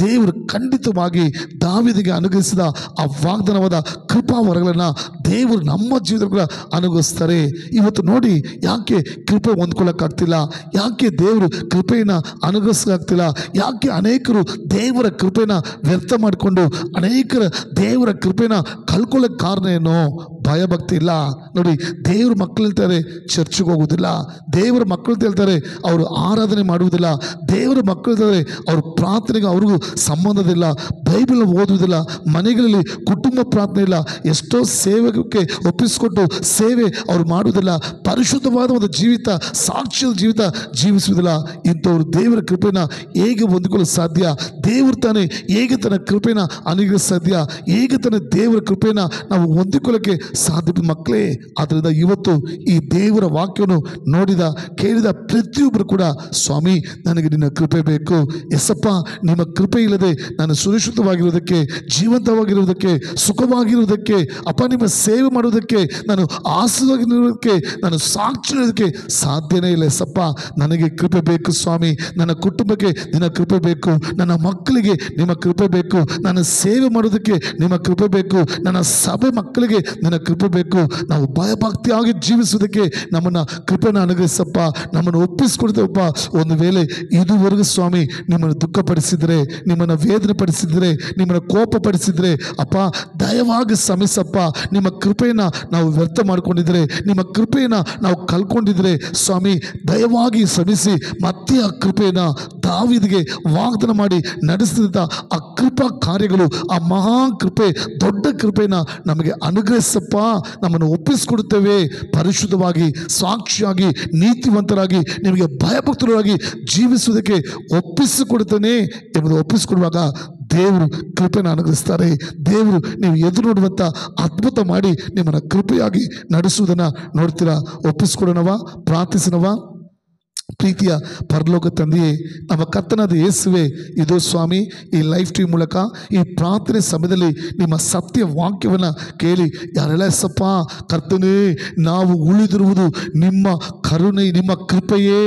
ದೇವರು ಖಂಡಿತವಾಗಿ ದಾವೀದನಿಗೆ ಅನುಗ್ರಹಿಸಿದ ಆ ವಾಗ್ದಾನವಾದ ಕೃಪಾ ವರಗಳನ್ನು ದೇವರು ನಮ್ಮ ಜೀವಿತ ಕೂಡ ಅನುಗ್ರಹಿಸ್ತಾರೆ. ಇವತ್ತು ನೋಡಿ, ಯಾಕೆ ಕೃಪೆ ಹೊಂದ್ಕೊಳ್ಳೋಕ್ಕಾಗ್ತಿಲ್ಲ? ಯಾಕೆ ದೇವರು ಕೃಪೆಯನ್ನು ಅನುಗ್ರಹಿಸೋಕ್ಕಾಗ್ತಿಲ್ಲ? ಯಾಕೆ ಅನೇಕರು ದೇವರ ಕೃಪೆನ ವ್ಯರ್ಥ ಮಾಡಿಕೊಂಡು ಅನೇಕರ ದೇವರ ಕೃಪೆನ ಕಳ್ಕೊಳ್ಳೋಕ್ಕೆ ಕಾರಣ ಏನು? ಭಯಭಕ್ತಿ ಇಲ್ಲ. ನೋಡಿ, ದೇವ್ರ ಮಕ್ಕಳು ಹೇಳ್ತಾರೆ ಚರ್ಚ್ಗೆ ಹೋಗೋದಿಲ್ಲ, ದೇವರ ಮಕ್ಕಳು ಹೇಳ್ತಾರೆ ಅವರು ಆರಾಧನೆ ಮಾಡುವುದಿಲ್ಲ, ದೇವರ ಮಕ್ಕಳು ಹೇಳ್ತಾರೆ ಅವರು ಪ್ರಾರ್ಥನೆಗೆ ಅವ್ರಿಗೂ ಸಂಬಂಧವಿಲ್ಲ, ಬೈಬಲ್ ಓದುವುದಿಲ್ಲ, ಮನೆಗಳಲ್ಲಿ ಕುಟುಂಬ ಪ್ರಾರ್ಥನೆ ಇಲ್ಲ, ಎಷ್ಟೋ ಸೇವೆಗೆ ಒಪ್ಪಿಸಿಕೊಟ್ಟು ಸೇವೆ ಅವ್ರು ಮಾಡುವುದಿಲ್ಲ, ಪರಿಶುದ್ಧವಾದ ಒಂದು ಜೀವಿತ, ಸಾಕ್ಷಿಯ ಜೀವಿತ ಜೀವಿಸುವುದಿಲ್ಲ. ಇಂಥವ್ರು ದೇವರ ಕೃಪೆನ ಹೇಗೆ ಹೊಂದಿಕೊಳ್ಳಲು ಸಾಧ್ಯ? ದೇವರು ತಾನೇ ಹೇಗೆ ತನ್ನ ಕೃಪೆನ ಅನುಗ್ರಹಿಸ ಸಾಧ್ಯ? ಹೇಗೆ ತನ್ನ ದೇವರ ಕೃಪೆನ ನಾವು ಹೊಂದಿಕೊಳ್ಳೋಕ್ಕೆ ಸಾಧ್ಯ? ಮಕ್ಕಳೇ, ಆದ್ದರಿಂದ ಇವತ್ತು ಈ ದೇವರ ವಾಕ್ಯವನ್ನು ನೋಡಿದ ಕೇಳಿದ ಪ್ರತಿಯೊಬ್ಬರು ಕೂಡ ಸ್ವಾಮಿ ನನಗೆ ನಿನ್ನ ಕೃಪೆ ಬೇಕು ಎಸಪ್ಪ, ನಿಮ್ಮ ಕೃಪೆ ಇಲ್ಲದೆ ನಾನು ಸುರಕ್ಷಿತವಾಗಿರುವುದಕ್ಕೆ, ಜೀವಂತವಾಗಿರುವುದಕ್ಕೆ, ಸುಖವಾಗಿರುವುದಕ್ಕೆ, ಅಪ್ಪ ನಿಮ್ಮ ಸೇವೆ ಮಾಡುವುದಕ್ಕೆ, ನಾನು ಆಸವಾಗಿರುವುದಕ್ಕೆ, ನಾನು ಸಾಕ್ಷಿ ಇರೋದಕ್ಕೆ ಸಾಧ್ಯನೇ ಇಲ್ಲ ಎಸಪ್ಪ. ನನಗೆ ಕೃಪೆ ಬೇಕು ಸ್ವಾಮಿ. ನನ್ನ ಕುಟುಂಬಕ್ಕೆ ನಿನ್ನ ಕೃಪೆ ಬೇಕು, ನನ್ನ ಮಕ್ಕಳಿಗೆ ನಿಮ್ಮ ಕೃಪೆ ಬೇಕು, ನನ್ನ ಸೇವೆ ಮಾಡೋದಕ್ಕೆ ನಿಮ್ಮ ಕೃಪೆ ಬೇಕು, ನನ್ನ ಸಭೆ ಮಕ್ಕಳಿಗೆ ನಿನ್ನ ಕೃಪೆ ಬೇಕು. ನಾವು ಭಯಭಕ್ತಿಯಾಗಿ ಜೀವಿಸುವುದಕ್ಕೆ ನಮ್ಮನ್ನು ಕೃಪೆನ ಅನುಗ್ರಹಿಸಪ್ಪ, ನಮ್ಮನ್ನು ಒಪ್ಪಿಸ್ಕೊಡ್ತೇವಪ್ಪ. ಒಂದು ವೇಳೆ ಇದುವರೆಗೂ ಸ್ವಾಮಿ ನಿಮ್ಮನ್ನು ದುಃಖಪಡಿಸಿದರೆ, ನಿಮ್ಮನ್ನು ವೇದನೆ ಪಡಿಸಿದರೆ, ನಿಮ್ಮನ್ನು ಕೋಪ ಪಡಿಸಿದರೆ ಅಪ್ಪ ದಯವಾಗಿ ಶ್ರಮಿಸಪ್ಪ. ನಿಮ್ಮ ಕೃಪೆಯನ್ನು ನಾವು ವ್ಯರ್ಥ ಮಾಡಿಕೊಂಡಿದ್ರೆ, ನಿಮ್ಮ ಕೃಪೆಯನ್ನು ನಾವು ಕಳ್ಕೊಂಡಿದ್ರೆ ಸ್ವಾಮಿ ದಯವಾಗಿ ಶ್ರಮಿಸಿ ಮತ್ತೆ ಆ ಕೃಪೆಯನ್ನು ದಾವೀದನಿಗೆ ವಾಗ್ದಾನ ಮಾಡಿ ನಡೆಸಿದಂಥ ಆ ಕೃಪಾ ಕಾರ್ಯಗಳು, ಆ ಮಹಾ ಕೃಪೆ, ದೊಡ್ಡ ಕೃಪೆಯನ್ನು ನಮಗೆ ಅನುಗ್ರಹಿಸಪ್ಪ. ನಮ್ಮನ್ನು ಒಪ್ಪಿಸಿಕೊಡುತ್ತೇವೆ. ಪರಿಶುದ್ಧವಾಗಿ, ಸಾಕ್ಷಿಯಾಗಿ, ನೀತಿವಂತರಾಗಿ, ನಿಮಗೆ ಭಯಭಕ್ತರಾಗಿ ಜೀವಿಸುವುದಕ್ಕೆ ಒಪ್ಪಿಸಿಕೊಡುತ್ತೇನೆ ಎಂಬುದು ಒಪ್ಪಿಸಿಕೊಡುವಾಗ ದೇವರು ಕೃಪೆಯನ್ನು ಅನುಗ್ರಹಿಸ್ತಾರೆ. ದೇವರು ನೀವು ಎದುರು ನೋಡುವಂಥ ಅದ್ಭುತ ಮಾಡಿ ನಿಮ್ಮನ್ನು ಕೃಪೆಯಾಗಿ ನಡೆಸುವುದನ್ನು ನೋಡ್ತೀರಾ. ಒಪ್ಪಿಸಿಕೊಡೋಣವಾ? ಪ್ರಾರ್ಥಿಸೋಣವಾ? ಪ್ರೀತಿಯ ಪರಲೋಕ ತಂದೆಯೇ, ನಮ್ಮ ಕರ್ತನಾದ ಯೇಸುವೆ, ಇದು ಸ್ವಾಮಿ ಈ ಲೈಫ್ ಟೈಮ್ ಮೂಲಕ ಈ ಪ್ರಾರ್ಥನೆ ಸಮಯದಲ್ಲಿ ನಿಮ್ಮ ಸತ್ಯ ವಾಕ್ಯವನ್ನು ಕೇಳಿ ಯಾರೆಲ್ಲ ಎಸಪ್ಪ ಕರ್ತನೇ ನಾವು ಉಳಿದಿರುವುದು ನಿಮ್ಮ ಕರುಣೆ, ನಿಮ್ಮ ಕೃಪೆಯೇ.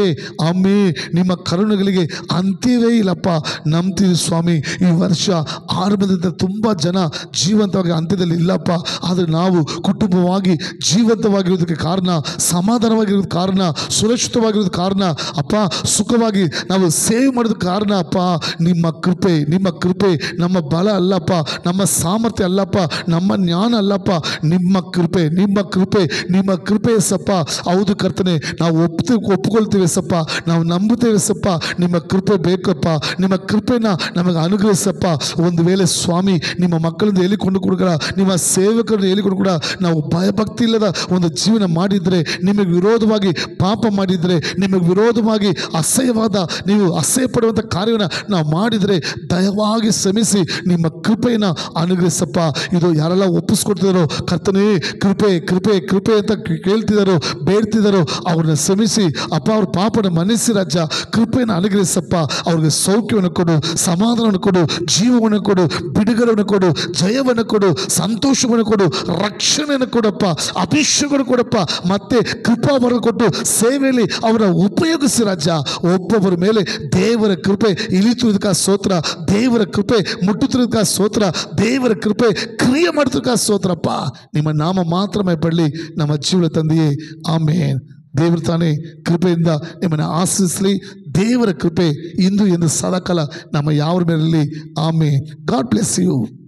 ಆಮೇ ನಿಮ್ಮ ಕರುಣೆಗಳಿಗೆ ಅಂತ್ಯವೇ ಇಲ್ಲಪ್ಪ. ನಂಬ್ತೀವಿ ಸ್ವಾಮಿ. ಈ ವರ್ಷ ಆರಂಭದಿಂದ ತುಂಬ ಜನ ಜೀವಂತವಾಗಿ ಅಂತ್ಯದಲ್ಲಿ ಇಲ್ಲಪ್ಪ. ಆದರೆ ನಾವು ಕುಟುಂಬವಾಗಿ ಜೀವಂತವಾಗಿರೋದಕ್ಕೆ ಕಾರಣ, ಸಮಾಧಾನವಾಗಿರೋದಕ್ಕೆ ಕಾರಣ, ಸುರಕ್ಷಿತವಾಗಿರೋದಕ್ಕೆ ಕಾರಣ ಅಪ್ಪ, ಸುಖವಾಗಿ ನಾವು ಸೇವ್ ಮಾಡೋದಕ್ಕೆ ಕಾರಣ ಅಪ್ಪ ನಿಮ್ಮ ಕೃಪೆ. ನಿಮ್ಮ ಕೃಪೆ ನಮ್ಮ ಬಲ ಅಲ್ಲಪ್ಪ, ನಮ್ಮ ಸಾಮರ್ಥ್ಯ ಅಲ್ಲಪ್ಪ, ನಮ್ಮ ಜ್ಞಾನ ಅಲ್ಲಪ್ಪ, ನಿಮ್ಮ ಕೃಪೆ, ನಿಮ್ಮ ಕೃಪೆ, ನಿಮ್ಮ ಕೃಪೆ ಸಪ್ಪ. ಹೌದು ಕರ್ತನೆ, ನಾವು ಒಪ್ಪಿಕೊಳ್ತೀವಿ ಸಪ್ಪ, ನಾವು ನಂಬುತ್ತೇವೆ ಸಪ್ಪ. ನಿಮ್ಮ ಕೃಪೆ ಬೇಕಪ್ಪ. ನಿಮ್ಮ ಕೃಪೆನ ನಮಗೆ ಅನುಗ್ರಹಿಸಪ್ಪ. ಒಂದು ವೇಳೆ ಸ್ವಾಮಿ ನಿಮ್ಮ ಮಕ್ಕಳಿಂದ ಹೇಳಿಕೊಂಡು ಕೂಡ, ನಿಮ್ಮ ಸೇವಕರನ್ನು ಹೇಳಿಕೊಂಡು ಕೂಡ ನಾವು ಭಯಭಕ್ತಿ ಇಲ್ಲದ ಒಂದು ಜೀವನ ಮಾಡಿದರೆ, ನಿಮಗೆ ವಿರೋಧವಾಗಿ ಪಾಪ ಮಾಡಿದರೆ, ನಿಮಗೆ ವಿರೋಧವಾಗಿ ಅಸಹ್ಯವಾದ, ನೀವು ಅಸಹ್ಯ ಪಡುವಂಥ ಕಾರ್ಯವನ್ನು ನಾವು ಮಾಡಿದರೆ ದಯವಾಗಿ ಶ್ರಮಿಸಿ ನಿಮ್ಮ ಕೃಪೆಯನ್ನು ಅನುಗ್ರಹಿಸಪ್ಪ. ಇದು ಯಾರೆಲ್ಲ ಒಪ್ಪಿಸ್ಕೊಡ್ತಿದ್ದಾರೋ ಕರ್ತನೇ ಕೃಪೆ ಕೃಪೆ ಕೃಪೆ ಅಂತ ಕೇಳ್ತಿದ್ದಾರೋ, ಬೇಡ್ತಿದ್ದಾರೋ ಅವ್ರನ್ನ ಶ್ರಮಿಸಿ ಅಪ್ಪ. ಅವ್ರ ಪಾಪನ ಮನ್ನಿಸಿ ರಾಜ, ಕೃಪೆಯನ್ನು ಅನುಗ್ರಹಿಸಪ್ಪ. ಅವ್ರಿಗೆ ಸೌಖ್ಯವನ್ನು ಕೊಡು, ಸಮಾಧಾನವನ್ನು ಕೊಡು, ಜೀವವನ್ನು ಕೊಡು, ಬಿಡುಗಡೆಯನ್ನು ಕೊಡು, ಜಯವನ್ನು ಕೊಡು, ಸಂತೋಷವನ್ನು ಕೊಡು, ರಕ್ಷಣೆಯನ್ನು ಕೊಡಪ್ಪ, ಅಭಿಷೇಕವನ್ನು ಕೊಡಪ್ಪ. ಮತ್ತೆ ಕೃಪಾವರ ಕೊಟ್ಟು ಸೇವೆಯಲ್ಲಿ ಅವರ ಉಪಯೋಗಿಸಿ ರಾಜ. ಒಬ್ಬೊಬ್ಬರ ಮೇಲೆ ದೇವರ ಕೃಪೆ ಇಳಿತಿರೋದಕ್ಕೆ ಸ್ತೋತ್ರ, ದೇವರ ಕೃಪೆ ಮುಟ್ಟುತ್ತಿರೋದಕ್ಕೆ ಸ್ತೋತ್ರ, ದೇವರ ಕೃಪೆ ಕ್ರಿಯೆ ಮಾಡ್ತಿರೋದಕ್ಕೆ ಸ್ತೋತ್ರಪ್ಪ. ನಿಮ್ಮ ನಾಮ ಮಾತ್ರ ಪಡಲಿ ನಮ್ಮ ಜೀವನ ತಂದೆಯೇ. ಆಮೇನ್. ದೇವರು ತಾನೇ ಕೃಪೆಯಿಂದ ನಿಮ್ಮನ್ನು ಆಶ್ರಯಿಸಲಿ. ದೇವರ ಕೃಪೆ ಇಂದು ಎಂದು ಸದಾಕಾಲ ನಮ್ಮ ಯಾರ ಮೇಲಿರಲಿ. ಆಮೇನ್. God bless you.